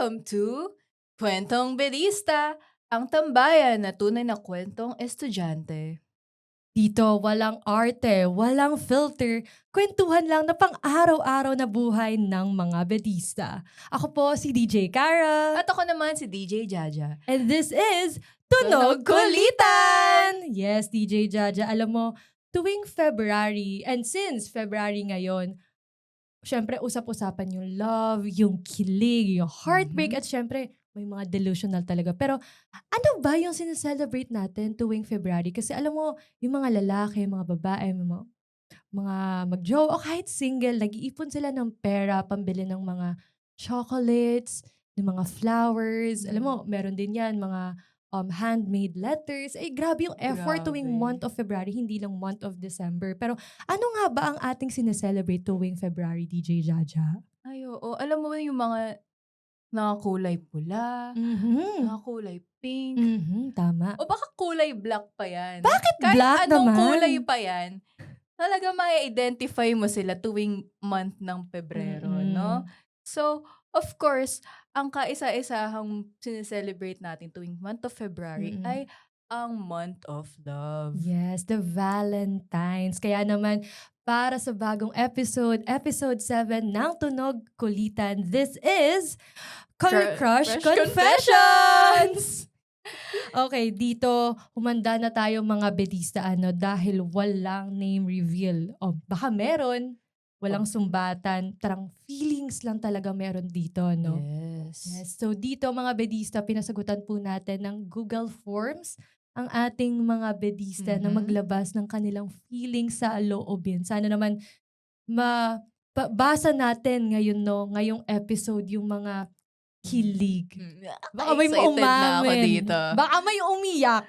Welcome to Kwentong Bedista, ang tambayan na tunay na kwentong estudyante. Dito, walang arte, walang filter, kwentuhan lang na pang-araw-araw na buhay ng mga bedista. Ako po si DJ Kara. At ako naman si DJ Jaja. And this is Tunog Tunog Kulitan! Yes, DJ Jaja, alam mo, tuwing February, and since February ngayon, syempre usap-usapan yung love, yung kilig, yung heartbreak, at syempre may mga delusional talaga. Pero ano ba yung sineselebrate natin tuwing February? Kasi alam mo, yung mga lalaki, mga babae, mga mag-jowa o kahit single, nag-iipon sila ng pera, pambili ng mga chocolates, ng mga flowers. Alam mo, meron din yan, mga handmade letters. Ay, grabe yung effort tuwing Grabe. month of February, hindi lang month of December. Pero ano nga ba ang ating sineselebrate tuwing February, DJ Jaja? Ay, oo. Alam mo yung mga nakakulay pula, nakakulay pink, Tama. o baka kulay black pa yan. Bakit Kahit black anong naman? kulay pa yan, talaga ma-identify mo sila tuwing month ng Pebrero, no? So, of course, ang kaisa-isahang sineselebrate natin tuwing month of February ay ang month of love. Yes, the Valentines. Kaya naman, para sa bagong episode 7 ng Tunog Kulitan, this is Crush Crush Confessions! Okay, dito, humanda na tayo mga bedista dahil walang name reveal. O, baka meron, walang sumbatan, tarang feelings lang talaga meron dito, no? Yes. So dito mga bedista, pinasagutan po natin ng Google Forms ang ating mga bedista na maglabas ng kanilang feelings sa loobin. Sana naman mabasa natin ngayon, no, ngayong episode yung mga kilig. Baka may Excited na ako umamin. dito. Baka may umiyak.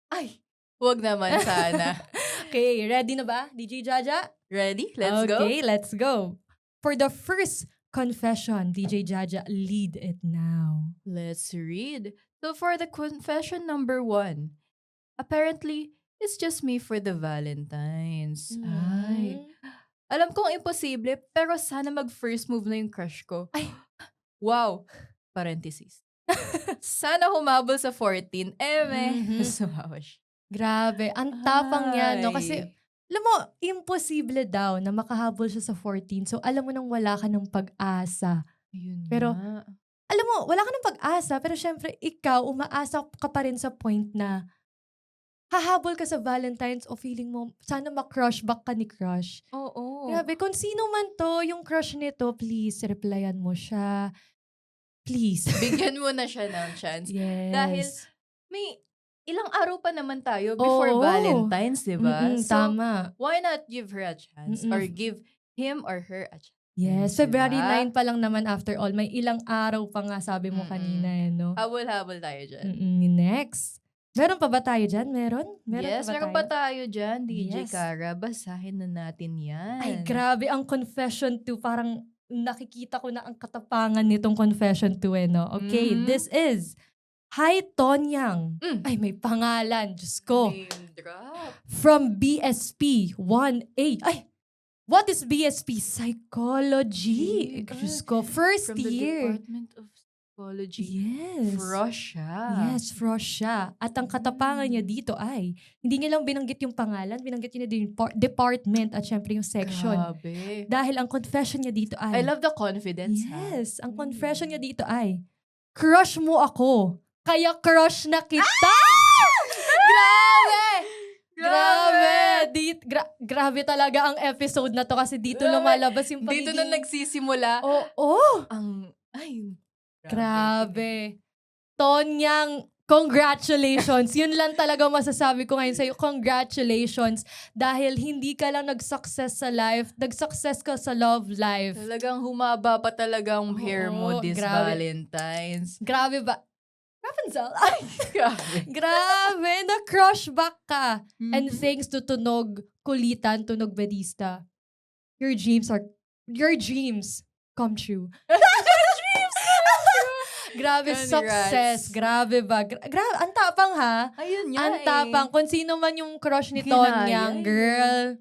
Ay, wag naman sana. Okay, ready na ba, DJ Jaja? Ready? Let's go. Okay, let's go. For the first confession, DJ Jaja, lead it now. Let's read. So for the confession number 1, apparently, it's just me for the Valentines. Ay. Alam kong imposible, pero sana mag-first move na yung crush ko. Ay. Wow. Parenthesis. Sana humabol sa 14. Sumawa siya. Grabe, ang tapang yan, no? Ay. Kasi, alam mo, imposible daw na makahabol siya sa 14. So, alam mo nang wala ka ng pag-asa. Ayun Pero, nga. alam mo, wala ka ng pag-asa, pero syempre, ikaw, umaasa ka pa rin sa point na hahabol ka sa Valentine's o feeling mo, sana ma-crush back ka ni crush. Oo. Grabe, kung sino man to, yung crush nito, please, replyan mo siya. Please. Bigyan mo na siya ng chance. Yes. Dahil may ilang araw pa naman tayo before Oo. Valentine's, di ba? So, Tama. why not give her a chance? Or give him or her a chance? Yes, Diba? February 9 pa lang naman after all. May ilang araw pa nga sabi mo kanina, no? Habol-habol tayo dyan. Next. Meron pa ba tayo dyan? Meron Yes, meron pa tayo dyan, DJ Yes. Kara. Basahin na natin yan. Ay, grabe. Ang confession 2, parang nakikita ko na ang katapangan nitong confession 2, no? Okay, this is Hi Tonyang. Ay, may pangalan. Diyos ko. Name drop. From BSP 1A. Ay, what is BSP? Psychology. Diyos ko. First From the year. Department of Psychology. Yes. Frosha. Yes, Frosh siya. At ang katapangan niya dito ay, hindi niya lang binanggit yung pangalan, binanggit niya din yung department at syempre yung section. Grabe. Dahil ang confession niya dito ay, I love the confidence, yes, ang confession niya dito ay, crush mo ako, kaya crush na kita! Grabe! Grabe! Grabe talaga ang episode na to kasi dito Grabe. lumalabas yung pagiging... Dito na nagsisimula. Oo! Ay, Grabe. Tonyang, congratulations. Yun lang talaga masasabi ko ngayon sa'yo. Congratulations. Dahil hindi ka lang nag-success sa life, nag-success ka sa love life. Talagang humaba pa talagang hair mo Oo, this grabe. Valentine's. Grabe ba? Rapunzel? Ay, Grabe. grabe. Na-crush back ka. And thanks to Tunog Kulitan, Tunog Bedista, your dreams come true. Grabe, Congrats. success. Grabe ba? Grabe, ang tapang ha. Ayun nga Ang tapang. Kung sino man yung crush ni Ginaya Tonyang, girl,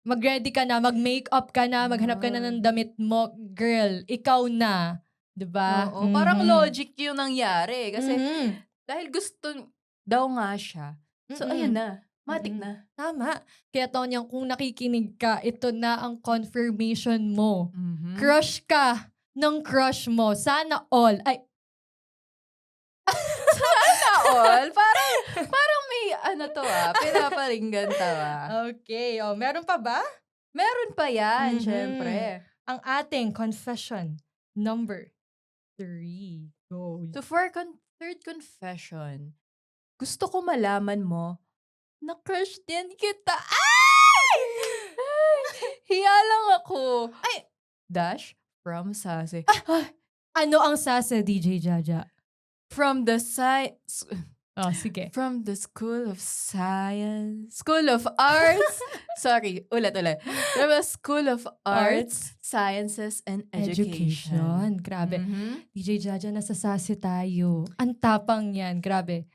mag-ready ka na, mag-makeup ka na, maghanap ka na ng damit mo. Girl, ikaw na. Diba? Oo, parang logic yung nangyari. Kasi Mhm. dahil gusto daw nga siya. So, ayan Mm. na. Matik Mm. na. Tama. Kaya Tonyang, kung nakikinig ka, ito na ang confirmation mo. Mhm. Crush ka ng crush mo. Sana all. Ay, Sana all. Parang may pinaparinggan tawa. okay. Oh, meron pa ba? Meron pa yan, Mhm. syempre. Ang ating confession number 3. Go. So, for third confession, gusto ko malaman mo na crush din kita. Ay! Hiya lang ako. Ay! Dash from Sase. Ano ang sasa, DJ Jaja? From the Oh, sige. From the School of Science. School of Arts. Sorry, ulit. From the School of Arts, Sciences, and Education. Grabe. Mhm. DJ Jaja, nasa sase tayo. Ang tapang yan. Grabe.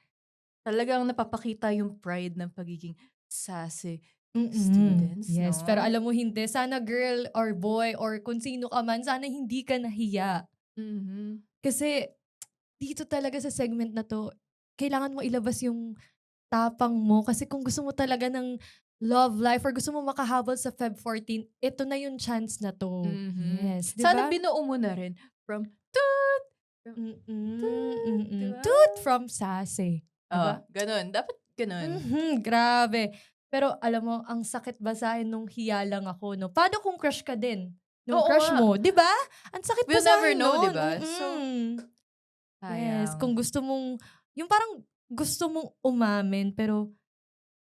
Talagang napapakita yung pride ng pagiging sase Mm-mm. students, Yes, no? pero alam mo hindi. Sana girl or boy or kung sino ka man, sana hindi ka nahiya. Mhm. Kasi dito talaga sa segment na to, kailangan mo ilabas yung tapang mo. Kasi kung gusto mo talaga ng love life or gusto mo makahabol sa Feb 14, ito na yung chance na to. Mhm. Yes, di Sana ba? binuo mo na rin from toot. Diba? Toot from Sase. Oh, ganun. Dapat ganun. Grabe. Pero alam mo, ang sakit basahin nung hiya lang ako, no? Paano kung crush ka din? Nung Oo crush nga. mo, di ba? Ang sakit We'll never basahin know, nun. di ba? So, Yes, sayang. kung gusto mong, yung parang gusto mong umamin, pero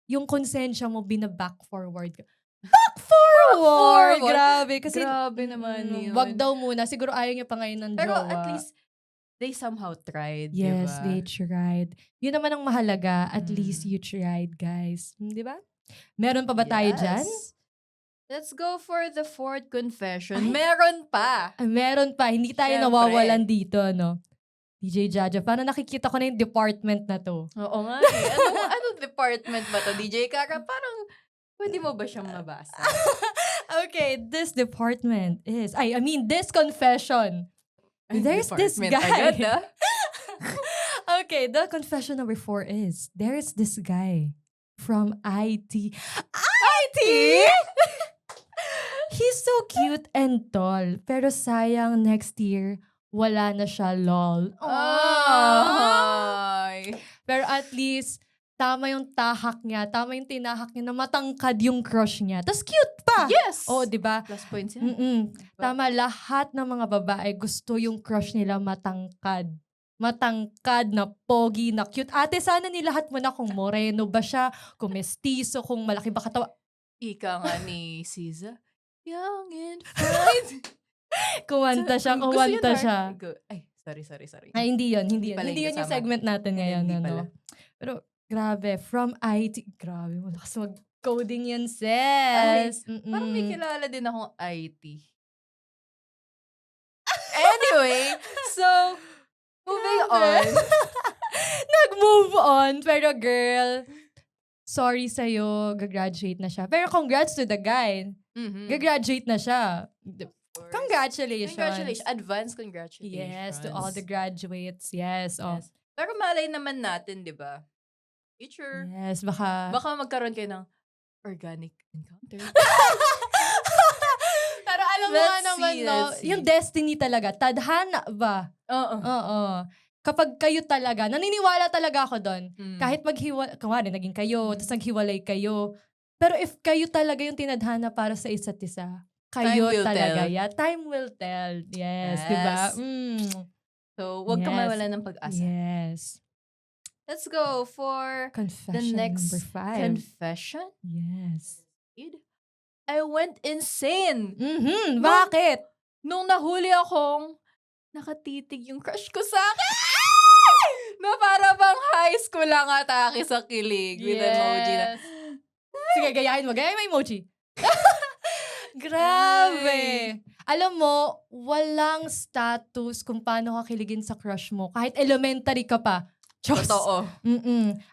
yung konsensya mo, bina-back forward ka. Back forward! forward? Grabe. Kasi, Grabe naman yun. wag daw muna. Siguro ayaw niya pa ngayon ng Pero jowa. at least, they somehow tried, Yes, diba? they tried. Yun naman ang mahalaga. At least Mm. you tried, guys. Di ba? Meron pa ba tayo dyan? Yes. Let's go for the fourth confession. Ay. Meron pa. Meron pa. Hindi tayo Syempre. nawawalan dito, no? DJ Jaja, paano nakikita ko na yung department na to? Oo nga eh. Anong department ba to, DJ Kara? Parang, pwede mo ba siyang mabasa? Okay, this department is, this confession. There's this Department guy. agad, ah. Okay, the confession number 4 is, there is this guy from IT. IT? He's so cute and tall. Pero sayang, next year, wala na siya, lol. Ay. Pero at least, tama yung tahak niya, tama yung tinahak niya na matangkad yung crush niya. Tas cute pa! Yes! Oo, di ba? Plus points yan. Tama, lahat ng mga babae gusto yung crush nila matangkad. Matangkad na pogi na cute. Ate, sana nilahat mo na kung moreno ba siya, kung mestizo, kung malaki ba katawa. Ika nga ni Siza. Young and fine. Kumanta siya, Gusto yun, kumanta Har? siya. Ay, sorry. Ay, hindi yun. Hindi pala Hindi yung yun yung kasama. segment natin ngayon. Hindi ano. pala. Pero, grabe. From IT. Grabe, malakas mag-coding yan, sis. Parang may kilala din akong IT. Anyway, so, moving on. Nag-move on. Pero girl, sorry sa'yo. Gagraduate na siya. Pero congrats to the guy. Mhm. Gagraduate na siya. Of course. Congratulations. Congratulations. Advance congratulations. Yes, to all the graduates. Yes. Oh. Yes. Pero malay naman natin, di ba? Future. Yes, baka... Baka magkaroon kayo ng organic encounter. Pero alam mo nga naman, no, let's see. yung destiny talaga, tadhana ba? Oo. Oo. Kapag kayo talaga, naniniwala talaga ako doon. Kahit kumari, naging kayo, tapos naghiwalay kayo. Pero if kayo talaga yung tinadhana para sa isa't isa, kayo Time will talaga. tell. Yeah, time will tell. Yes, Yes. di ba? So, wag ka Yes. mawala ng pag-asa. Yes. Let's go for Confession next number 5. confession. Yes. I went insane Bakit? nung nahuli akong nakatitig yung crush ko sa akin. Na para bang high school lang atake sa kilig with emoji na. Sige, gayahin mo. Gayahin mo emoji. Grabe. Alam mo, walang status kung paano ka kiligin sa crush mo. Kahit elementary ka pa. Diyos. Totoo.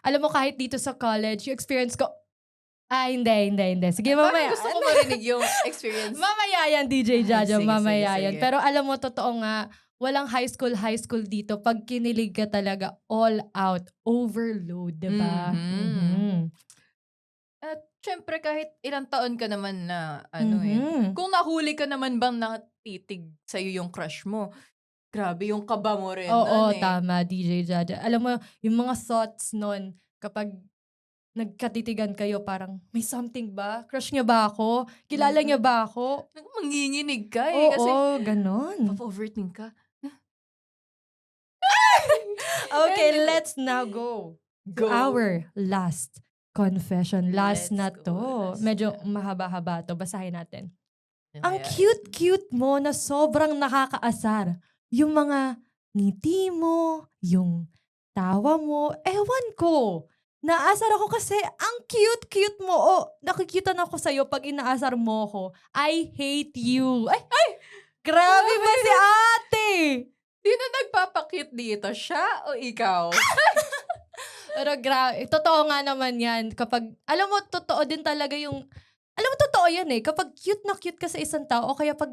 Alam mo, kahit dito sa college, yung experience ko, hindi. Sige, mamaya. Parang gusto ko marinig yung experience. Mamaya yan, DJ Jaja. Sige, Mamaya sige, yan. sige. Pero alam mo, totoo nga, walang high school dito. Pag kinilig ka talaga, all out, overload, diba? Mhm. At syempre kahit ilang taon ka naman na kung nahuli ka naman bang natitig sa'yo yung crush mo, grabe yung kaba mo rin nun Oo, eh. tama, DJ Jaja. Alam mo, yung mga thoughts nun, kapag nagkatitigan kayo, parang, may something ba? Crush niya ba ako? Kilala niya ba ako? Manginginig ka eh, kasi Oo, ganon. mapa-overthink ka. Okay, Anyway, let's now go to go. our last confession. Last Let's na go, to. last Medyo na. mahaba-haba to. Basahin natin. Ang Ayan. cute-cute mo na sobrang nakakaasar. Yung mga ngiti mo, yung tawa mo, ewan ko. Naasar ako kasi ang cute-cute mo. Oh, nakikita na ako sa'yo pag inaasar mo ako. I hate you. Ay, grabe ba si ate? Sino nagpapakit dito? Siya o ikaw? Pero grabe, totoo nga naman yan. Kapag, alam mo, totoo din talaga yung, alam mo, totoo yan eh. Kapag cute na cute ka sa isang tao, o kaya pag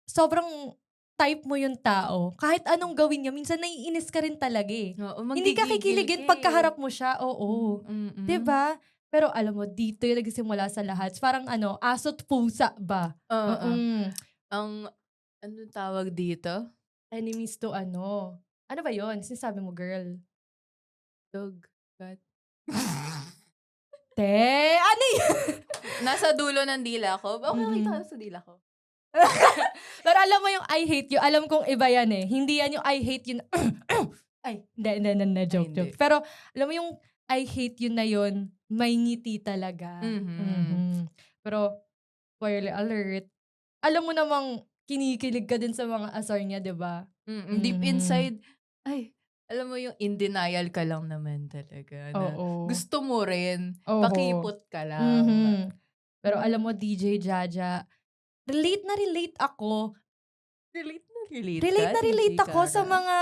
sobrang type mo yung tao, kahit anong gawin niya, minsan naiinis ka rin talaga eh. Oo, Hindi ka manggigigil kikiligin ka pagkaharap mo siya, oo. Mm. 'Di ba? Pero alam mo, dito yung nagsimula sa lahat. Parang aso't pusa ba? Oo. Mm. Ang anong tawag dito? Enemies to ano. Ano ba yon? Sinasabi mo, girl? Dog. Cat. Te, ano yun? Nasa dulo ng dila ko. Baka nakita Mm. ka sa dila ko. Pero alam mo yung I hate you, alam kong iba yan eh. Hindi yan yung I hate you na, ay, hindi, joke. hindi. Pero alam mo yung I hate you na yun, may ngiti talaga. Mhm. Pero, spoiler alert, alam mo namang kinikilig ka din sa mga asar niya, di ba? Deep Mhm. inside, ay, alam mo yung in denial ka lang naman talaga na Oo. gusto mo rin, Oo. pakipot ka lang. Mhm. Pero alam mo, DJ Jaja, relate na relate ako. Relate na relate ka, Relate na relate DJ ako sa Kara? mga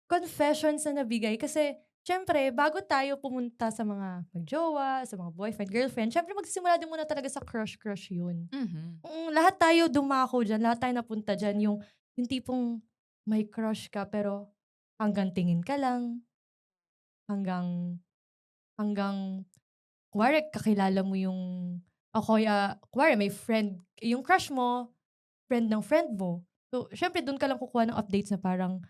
confessions na nabigay kasi siyempre bago tayo pumunta sa mga magjowa, sa mga boyfriend, girlfriend, siyempre magsisimula din muna talaga sa crush yun. Mhm. Lahat tayo dumako diyan, lahat tayo napunta diyan, yung tipong may crush ka pero hanggang tingin ka lang, hanggang hanggang kunwari kakilala mo yung o kaya kunwari may friend, yung crush mo, friend mo. So, siyempre dun ka lang kukuha ng updates na parang,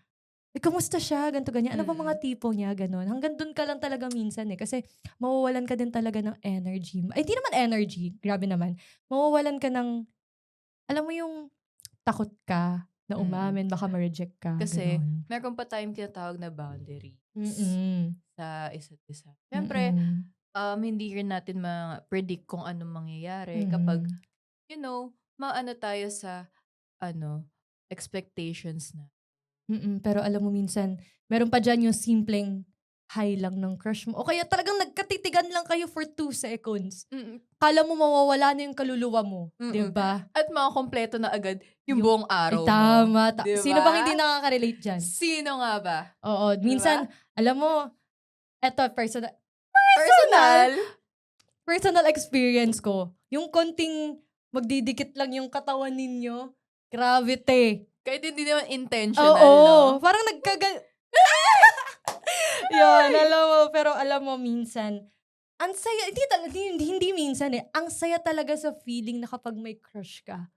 kamusta siya? Ganito, ganyan. Ano ba mga tipo niya? Ganon. Hanggang dun ka lang talaga minsan eh. Kasi mawawalan ka din talaga ng energy. Ay, di naman energy. Grabe naman. Mawawalan ka ng, alam mo yung takot ka na Mm. umamin, baka ma-reject ka. Kasi Ganon. meron pa tayong tinatawag na boundaries Mm-mm. sa isa't isa. Siyempre, Mm-mm. hindi rin natin ma-predict kung anong mangyayari kapag, Mm-mm. maano tayo sa, expectations na. Pero alam mo minsan, meron pa diyan yung simpleng hi lang ng crush mo. O kaya talagang nagkatitigan lang kayo for 2 seconds. Mm, Akala mo mawawala na yung kaluluwa mo, 'di mm. ba? At makakompleto na agad yung buong Ay, araw mo. tama. 'Di Sino bang ba? hindi nakaka-relate diyan? Sino nga ba? Oo, 'Di minsan ba? alam mo, eto personal Personal? personal experience ko. Yung konting magdidikit lang yung katawan ninyo, grabe te. Kahit hindi naman intentional, Oo, no? parang yun, alam mo, pero alam mo minsan, ang saya, hindi minsan eh, ang saya talaga sa feeling na kapag may crush ka.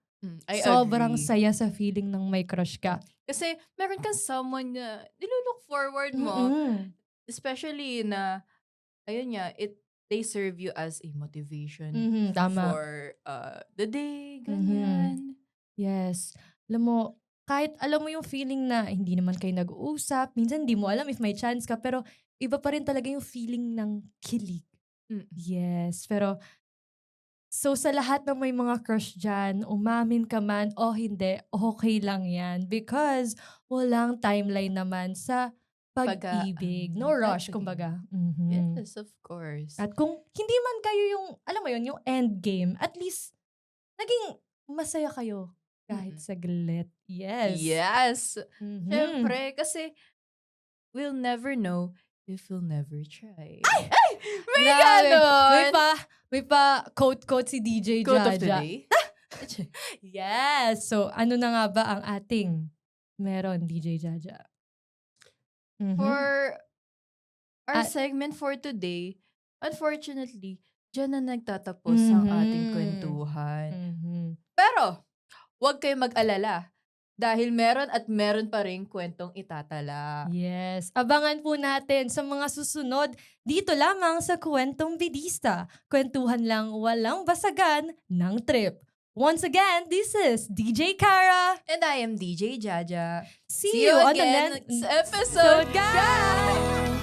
I Sobrang agree. saya sa feeling ng may crush ka. Kasi meron kang someone na nilu-look forward mo, Mm. especially na, ayun nga, they serve you as a motivation Tama. for the day, Mhm. ganyan. Yes. Alam mo, kahit alam mo yung feeling na hindi naman kayo nag-uusap, minsan di mo alam if may chance ka, pero iba pa rin talaga yung feeling ng kilig. Mm. Yes, pero so sa lahat ng may mga crush dyan, umamin ka man o hindi, okay lang yan. Because walang timeline naman sa pag-ibig. No rush, kumbaga. Yes, of course. At kung hindi man kayo yung, alam mo yun, yung end game, at least, naging masaya kayo kahit Mm. saglit. Yes. Yes. Mhm. Siyempre, kasi we'll never know if we'll never try. May Grabe. ganon! May pa quote si DJ Quote of the Jaja. day? Yes. So, ano na nga ba ang ating Meron, DJ Jaja. Mhm. For our Ah, segment for today, unfortunately, diyan na nagtatapos ang ating Mhm. kwentuhan. Mhm. Pero, huwag kayong mag-alala dahil meron pa ring kwentong itatala. Yes. Abangan po natin sa mga susunod dito lamang sa Kwentong Bidista. Kwentuhan lang walang basagan ng trip. Once again, this is DJ Kara. And I am DJ Jaja. See you on the again next next episode, guys!